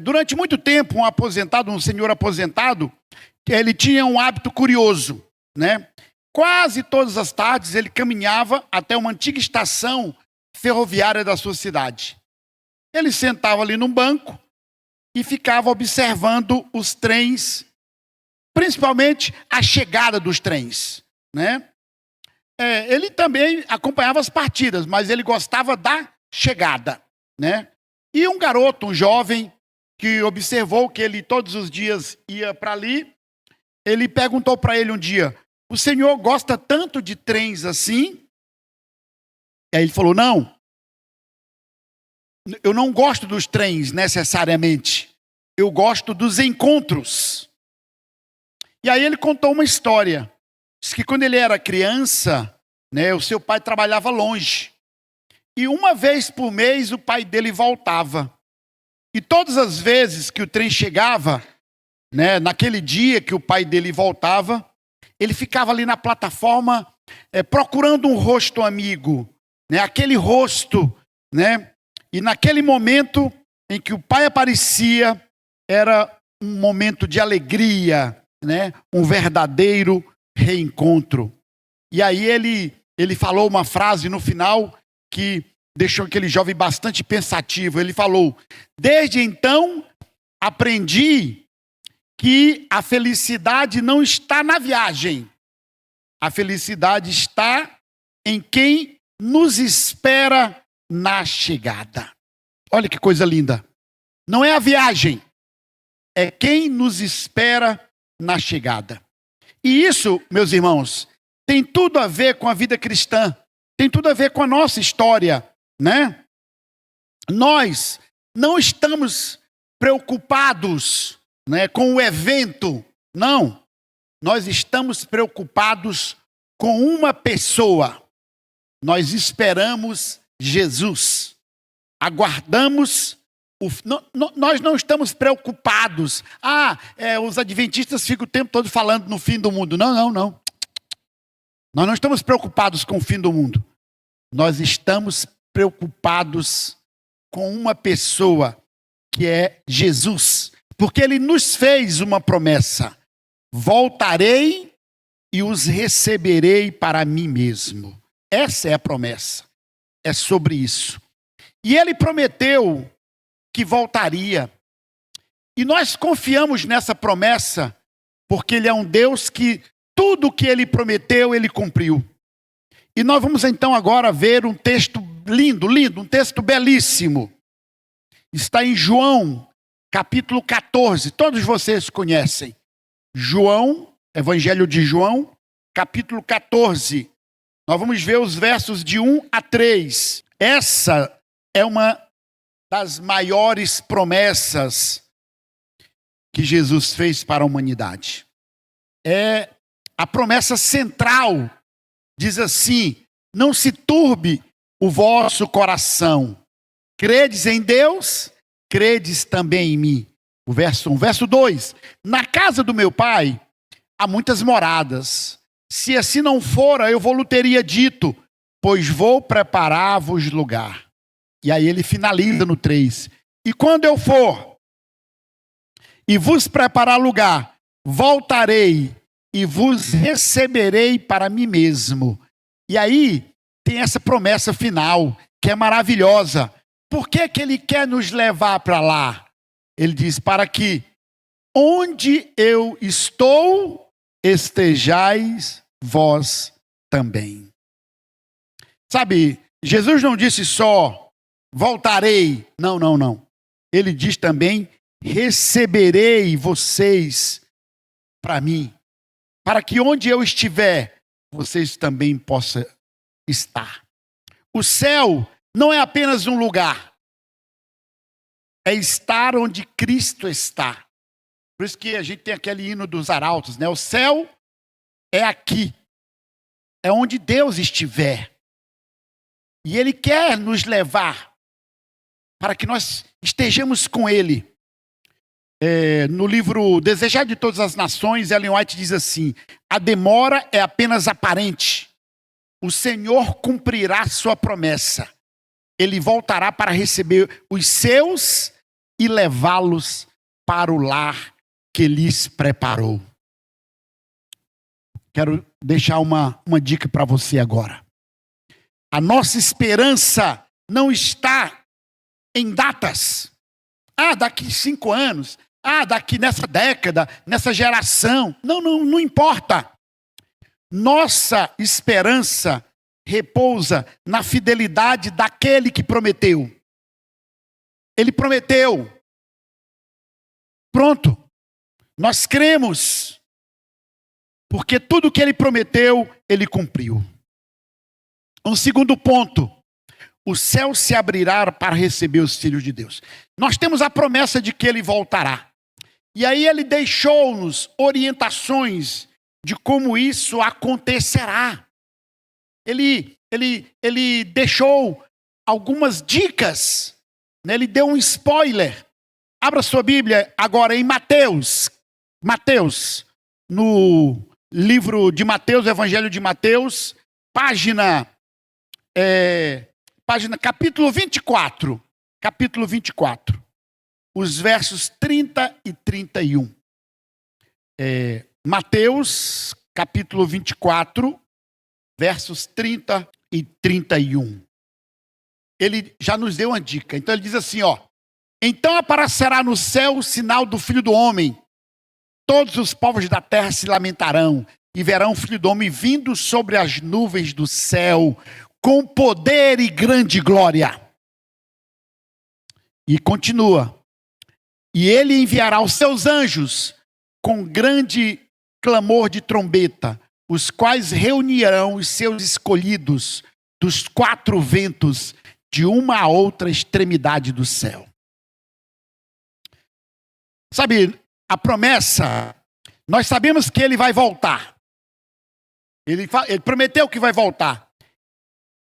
Durante muito tempo, um senhor aposentado, ele tinha um hábito curioso, né? Quase todas as tardes ele caminhava até uma antiga estação ferroviária da sua cidade. Ele sentava ali num banco e ficava observando os trens, principalmente a chegada dos trens, né? Ele também acompanhava as partidas, mas ele gostava da chegada, né? E um garoto, um jovem, que observou que ele todos os dias ia para ali, ele perguntou para ele um dia: o senhor gosta tanto de trens assim? E aí ele falou: não, eu não gosto dos trens necessariamente, eu gosto dos encontros. E aí ele contou uma história. Diz que quando ele era criança, né, o seu pai trabalhava longe. E uma vez por mês o pai dele voltava. E todas as vezes que o trem chegava, né, naquele dia que o pai dele voltava, ele ficava ali na plataforma procurando um rosto amigo, né, aquele rosto, né? E naquele momento em que o pai aparecia, era um momento de alegria, né, um verdadeiro reencontro. E aí ele falou uma frase no final que deixou aquele jovem bastante pensativo. Ele falou: desde então aprendi que a felicidade não está na viagem. A felicidade está em quem nos espera na chegada. Olha que coisa linda. Não é a viagem, é quem nos espera na chegada. E isso, meus irmãos, tem tudo a ver com a vida cristã, tem tudo a ver com a nossa história, né? Nós não estamos preocupados, né, com o evento, não. Nós estamos preocupados com uma pessoa. Nós esperamos Jesus. Aguardamos. Nós não estamos preocupados. Os adventistas ficam o tempo todo falando no fim do mundo. Não. Nós não estamos preocupados com o fim do mundo. Nós estamos preocupados com uma pessoa, que é Jesus. Porque ele nos fez uma promessa: voltarei e os receberei para mim mesmo. Essa é a promessa. É sobre isso. E ele prometeu que voltaria. E nós confiamos nessa promessa, porque ele é um Deus que tudo que ele prometeu, ele cumpriu. E nós vamos então agora ver um texto lindo, um texto belíssimo. Está em João, capítulo 14. Todos vocês conhecem. João, Evangelho de João, capítulo 14. Nós vamos ver os versos de 1 a 3. Essa é uma das maiores promessas que Jesus fez para a humanidade. É a promessa central. Diz assim: não se turbe o vosso coração. Credes em Deus, credes também em mim. O verso 1. Verso 2. Na casa do meu pai há muitas moradas. Se assim não fora, eu vou-lhe teria dito, pois vou preparar-vos lugar. E aí ele finaliza no 3. E quando eu for e vos preparar lugar, voltarei e vos receberei para mim mesmo. E aí tem essa promessa final, que é maravilhosa. Por que ele quer nos levar para lá? Ele diz: para que onde eu estou, estejais vós também. Sabe, Jesus não disse só: voltarei. Não. Ele diz também: receberei vocês para mim, para que onde eu estiver, vocês também possam estar. O céu não é apenas um lugar, é estar onde Cristo está. Por isso que a gente tem aquele hino dos arautos, né? O céu é aqui, é onde Deus estiver. E Ele quer nos levar para que nós estejamos com Ele. No livro Desejar de Todas as Nações, Ellen White diz assim: a demora é apenas aparente. O Senhor cumprirá sua promessa. Ele voltará para receber os seus e levá-los para o lar que lhes preparou. Quero deixar uma dica para você agora. A nossa esperança não está em datas. Daqui 5 anos. Daqui nessa década, nessa geração. Não importa. Nossa esperança repousa na fidelidade daquele que prometeu. Ele prometeu. Pronto. Nós cremos. Porque tudo que ele prometeu, ele cumpriu. Um segundo ponto. O céu se abrirá para receber os filhos de Deus. Nós temos a promessa de que ele voltará. E aí ele deixou-nos orientações de como isso acontecerá. Ele deixou algumas dicas, né? Ele deu um spoiler. Abra sua Bíblia agora em Mateus. Mateus, no livro de Mateus, Evangelho de Mateus, capítulo 24. Capítulo 24. Os versos 30 e 31. Mateus, capítulo 24, versos 30 e 31. Ele já nos deu uma dica. Então ele diz assim, então aparecerá no céu o sinal do Filho do Homem. Todos os povos da terra se lamentarão e verão o Filho do Homem vindo sobre as nuvens do céu, com poder e grande glória. E continua. E ele enviará os seus anjos com grande clamor de trombeta, os quais reunirão os seus escolhidos dos 4 ventos, de uma a outra extremidade do céu. Sabe, a promessa, nós sabemos que ele vai voltar. Ele prometeu que vai voltar.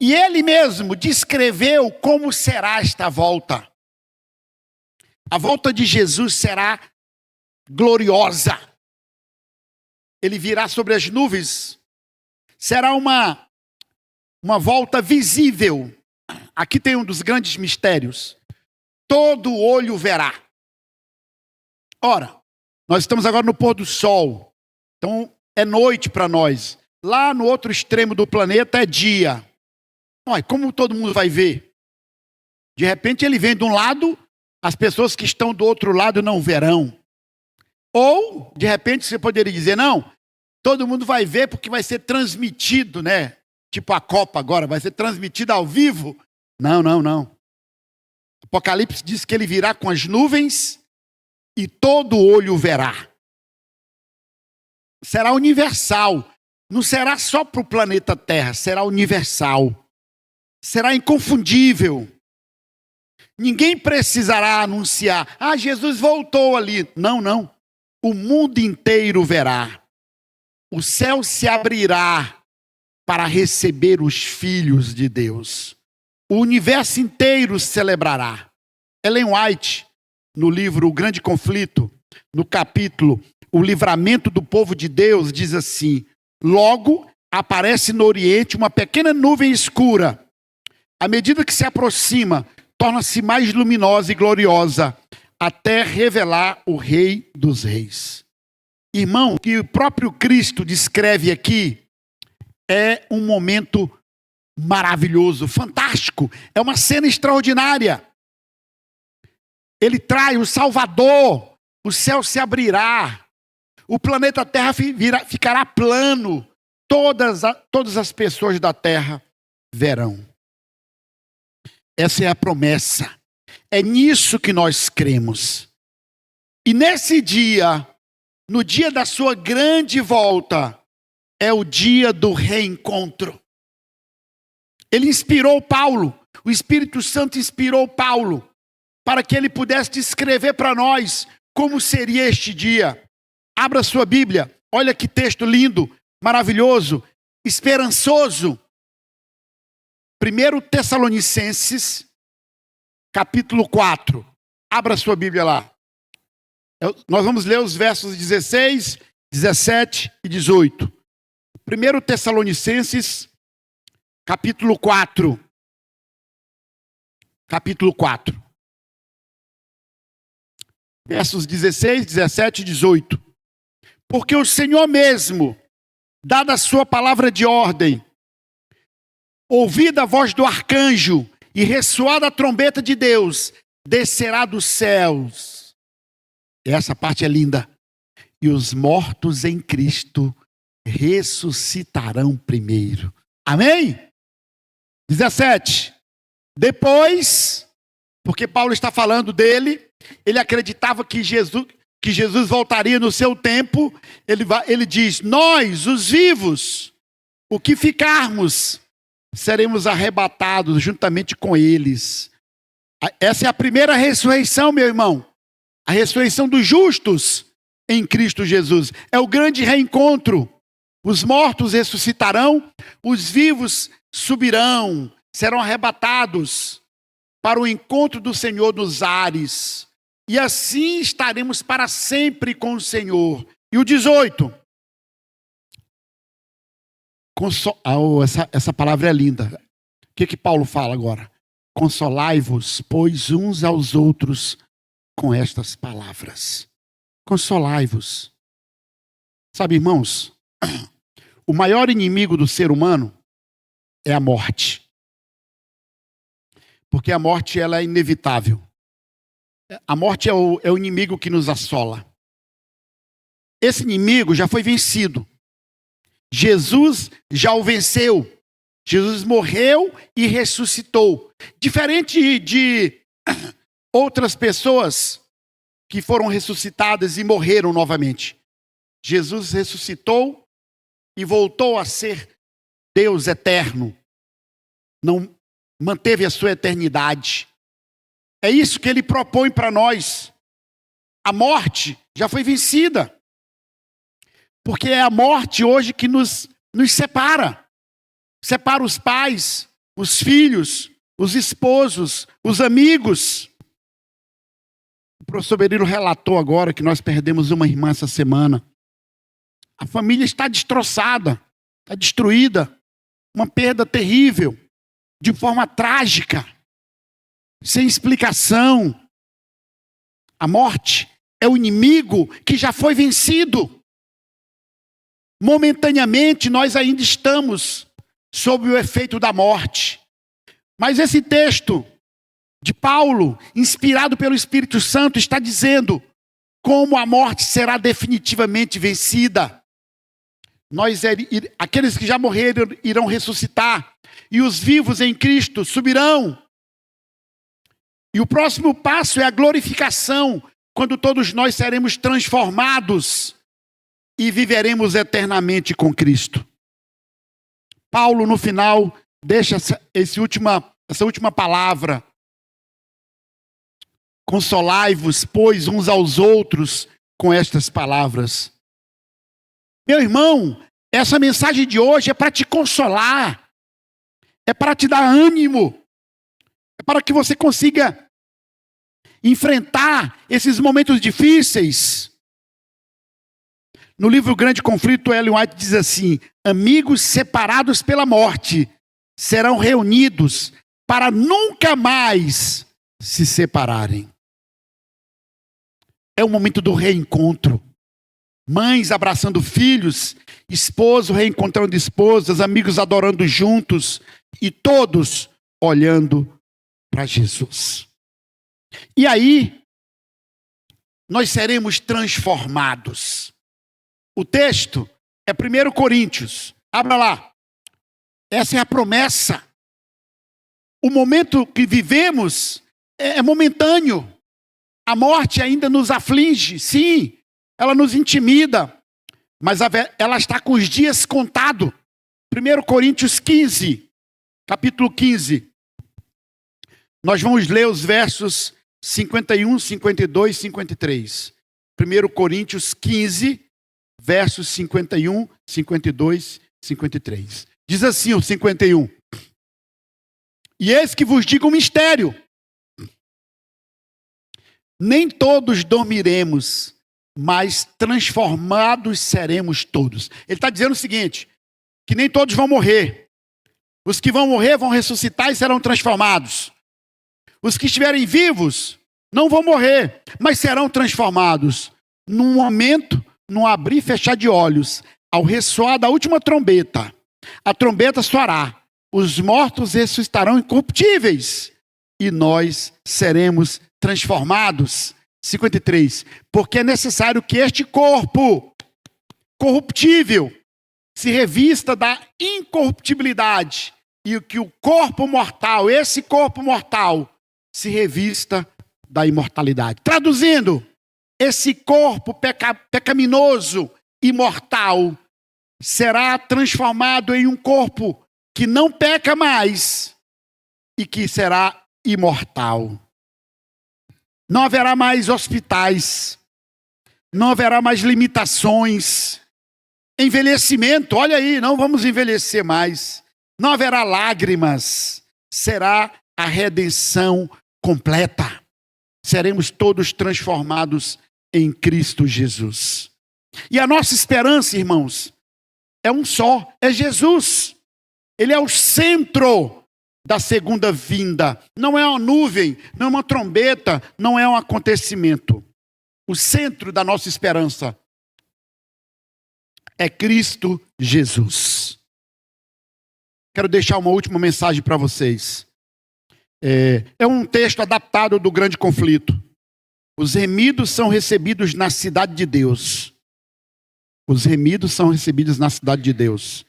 E ele mesmo descreveu como será esta volta. A volta de Jesus será gloriosa. Ele virá sobre as nuvens. Será uma volta visível. Aqui tem um dos grandes mistérios. Todo olho verá. Ora, nós estamos agora no pôr do sol. Então é noite para nós. Lá no outro extremo do planeta é dia. Olha, como todo mundo vai ver? De repente ele vem de um lado, as pessoas que estão do outro lado não verão. Ou, de repente, você poderia dizer, não, todo mundo vai ver porque vai ser transmitido, né? Tipo a Copa agora, vai ser transmitida ao vivo. Não. Apocalipse diz que ele virá com as nuvens e todo olho verá. Será universal. Não será só para o planeta Terra, será universal. Será inconfundível. Ninguém precisará anunciar, Jesus voltou ali. Não. O mundo inteiro verá. O céu se abrirá para receber os filhos de Deus. O universo inteiro celebrará. Ellen White, no livro O Grande Conflito, no capítulo O Livramento do Povo de Deus, diz assim: logo aparece no Oriente uma pequena nuvem escura. À medida que se aproxima, torna-se mais luminosa e gloriosa, até revelar o Rei dos Reis. Irmão, o que o próprio Cristo descreve aqui é um momento maravilhoso, fantástico. É uma cena extraordinária. Ele traz o Salvador, o céu se abrirá, o planeta Terra ficará plano, todas as pessoas da Terra verão. Essa é a promessa. É nisso que nós cremos. E nesse dia, no dia da sua grande volta, é o dia do reencontro. Ele inspirou Paulo, o Espírito Santo inspirou Paulo, para que ele pudesse descrever para nós como seria este dia. Abra sua Bíblia, olha que texto lindo, maravilhoso, esperançoso. 1 Tessalonicenses, capítulo 4. Abra sua Bíblia lá. Nós vamos ler os versos 16, 17 e 18. 1 Tessalonicenses, capítulo 4. Capítulo 4. versos 16, 17 e 18. Porque o Senhor mesmo, dada a sua palavra de ordem, ouvida a voz do arcanjo e ressoada a trombeta de Deus, descerá dos céus. Essa parte é linda. E os mortos em Cristo ressuscitarão primeiro. Amém? 17. Depois, porque Paulo está falando dele, ele acreditava que Jesus voltaria no seu tempo. Ele diz: nós, os vivos, o que ficarmos, seremos arrebatados juntamente com eles. Essa é a primeira ressurreição, meu irmão. A ressurreição dos justos em Cristo Jesus. É o grande reencontro. Os mortos ressuscitarão, os vivos subirão, serão arrebatados para o encontro do Senhor nos ares. E assim estaremos para sempre com o Senhor. E o 18. Essa palavra é linda. O que Paulo fala agora? Consolai-vos, pois, uns aos outros com estas palavras. Consolai-vos. Sabe, irmãos, o maior inimigo do ser humano é a morte. Porque a morte, ela é inevitável. A morte é o inimigo que nos assola. Esse inimigo já foi vencido. Jesus já o venceu. Jesus morreu e ressuscitou. Diferente de outras pessoas que foram ressuscitadas e morreram novamente. Jesus ressuscitou e voltou a ser Deus eterno. Não manteve a sua eternidade. É isso que ele propõe para nós. A morte já foi vencida. Porque é a morte hoje que nos separa. Separa os pais, os filhos, os esposos, os amigos. O professor Berilo relatou agora que nós perdemos uma irmã essa semana. A família está destroçada, está destruída. Uma perda terrível, de forma trágica, sem explicação. A morte é o inimigo que já foi vencido. Momentaneamente nós ainda estamos sob o efeito da morte. Mas esse texto de Paulo, inspirado pelo Espírito Santo, está dizendo como a morte será definitivamente vencida. Aqueles que já morreram irão ressuscitar, e os vivos em Cristo subirão. E o próximo passo é a glorificação, quando todos nós seremos transformados e viveremos eternamente com Cristo. Paulo, no final, deixa essa última palavra. Consolai-vos, pois, uns aos outros com estas palavras. Meu irmão, essa mensagem de hoje é para te consolar. É para te dar ânimo. É para que você consiga enfrentar esses momentos difíceis. No livro Grande Conflito, Ellen White diz assim: amigos separados pela morte serão reunidos para nunca mais se separarem. É o momento do reencontro. Mães abraçando filhos, esposo reencontrando esposas, amigos adorando juntos e todos olhando para Jesus. E aí, nós seremos transformados. O texto é 1 Coríntios. Abra lá. Essa é a promessa. O momento que vivemos é momentâneo. A morte ainda nos aflige, sim. Ela nos intimida. Mas ela está com os dias contados. 1 Coríntios 15, capítulo 15. Nós vamos ler os versos 51, 52 e 53. 1 Coríntios 15, versos 51, 52 e 53. Diz assim o 51. E eis que vos digo um mistério. Nem todos dormiremos, mas transformados seremos todos. Ele está dizendo o seguinte, que nem todos vão morrer. Os que vão morrer vão ressuscitar e serão transformados. Os que estiverem vivos não vão morrer, mas serão transformados. Num momento, num abrir e fechar de olhos, ao ressoar da última trombeta, a trombeta soará, os mortos ressuscitarão incorruptíveis, e nós seremos transformados. 53. Porque é necessário que este corpo corruptível se revista da incorruptibilidade, e que o corpo mortal, esse corpo mortal, se revista da imortalidade. Traduzindo, esse corpo pecaminoso e mortal será transformado em um corpo que não peca mais e que será imortal. Não haverá mais hospitais, não haverá mais limitações, envelhecimento, olha aí, não vamos envelhecer mais, não haverá lágrimas, será a redenção completa. Seremos todos transformados em Cristo Jesus. E a nossa esperança, irmãos, é um só, é Jesus. Ele é o centro da segunda vinda. Não é uma nuvem, não é uma trombeta, não é um acontecimento. O centro da nossa esperança é Cristo Jesus. Quero deixar uma última mensagem para vocês. É um texto adaptado do grande conflito. Os remidos são recebidos na cidade de Deus. Os remidos são recebidos na cidade de Deus.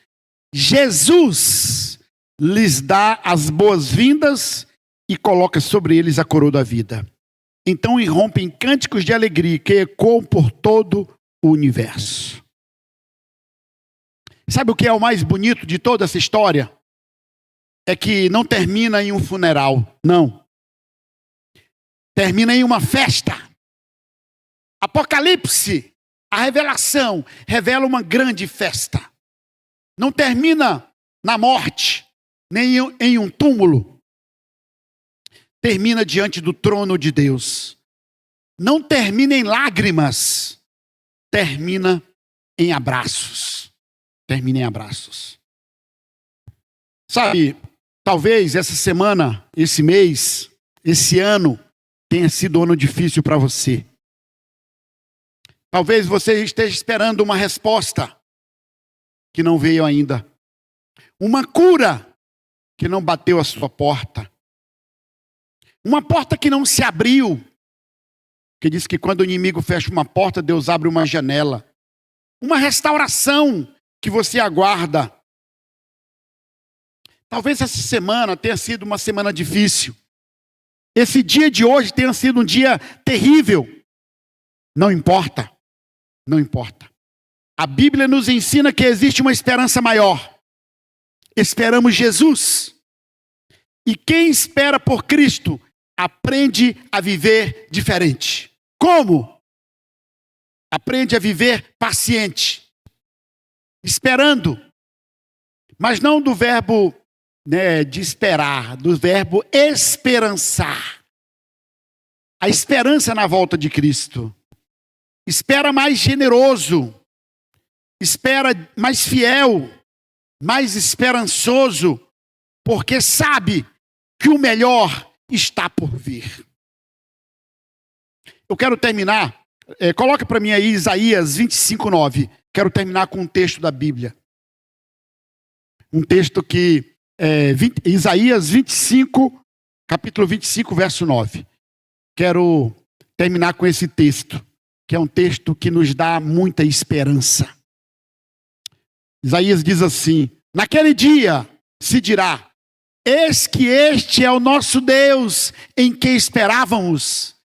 Jesus lhes dá as boas-vindas e coloca sobre eles a coroa da vida. Então irrompem cânticos de alegria que ecoam por todo o universo. Sabe o que é o mais bonito de toda essa história? É que não termina em um funeral, não. Termina em uma festa. Apocalipse, a revelação, revela uma grande festa. Não termina na morte, nem em um túmulo. Termina diante do trono de Deus. Não termina em lágrimas, termina em abraços. Termina em abraços. Sabe, talvez essa semana, esse mês, esse ano, tenha sido um ano difícil para você. Talvez você esteja esperando uma resposta que não veio ainda. Uma cura que não bateu a sua porta. Uma porta que não se abriu. Que diz que quando o inimigo fecha uma porta, Deus abre uma janela. Uma restauração que você aguarda. Talvez essa semana tenha sido uma semana difícil. Esse dia de hoje tenha sido um dia terrível. Não importa. Não importa. A Bíblia nos ensina que existe uma esperança maior. Esperamos Jesus. E quem espera por Cristo aprende a viver diferente. Como? Aprende a viver paciente. Esperando. Mas não do verbo de esperar, do verbo esperançar. A esperança na volta de Cristo. Espera mais generoso. Espera mais fiel. Mais esperançoso. Porque sabe que o melhor está por vir. Eu quero terminar. Coloca para mim aí Isaías 25:9. Quero terminar com um texto da Bíblia. Um texto que Isaías 25, capítulo 25, verso 9. Quero terminar com esse texto, que é um texto que nos dá muita esperança. Isaías diz assim: naquele dia se dirá, eis que este é o nosso Deus em quem esperávamos,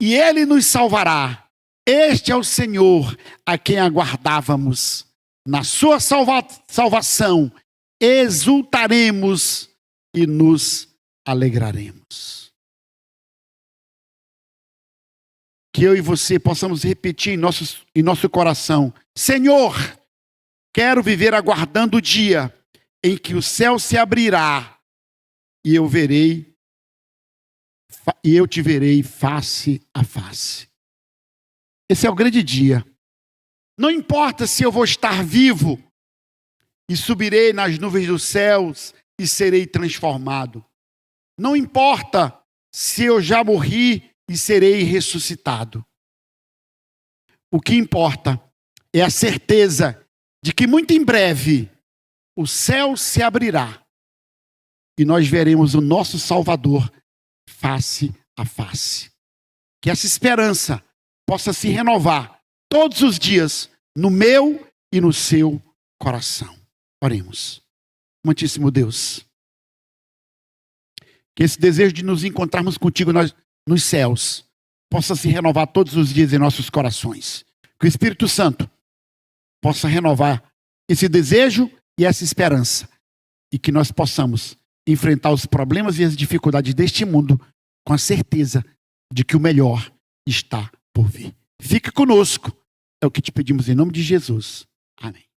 e ele nos salvará. Este é o Senhor a quem aguardávamos. Na sua salvação exultaremos e nos alegraremos. Que eu e você possamos repetir em nosso coração: Senhor, quero viver aguardando o dia em que o céu se abrirá e eu te verei face a face. Esse é o grande dia. Não importa se eu vou estar vivo e subirei nas nuvens dos céus e serei transformado. Não importa se eu já morri e serei ressuscitado. O que importa é a certeza de que muito em breve o céu se abrirá e nós veremos o nosso Salvador face a face. Que essa esperança possa se renovar todos os dias no meu e no seu coração. Oremos. Amantíssimo Deus, que esse desejo de nos encontrarmos contigo nos céus possa se renovar todos os dias em nossos corações. Que o Espírito Santo possa renovar esse desejo e essa esperança. E que nós possamos enfrentar os problemas e as dificuldades deste mundo com a certeza de que o melhor está por vir. Fica conosco. É o que te pedimos em nome de Jesus. Amém.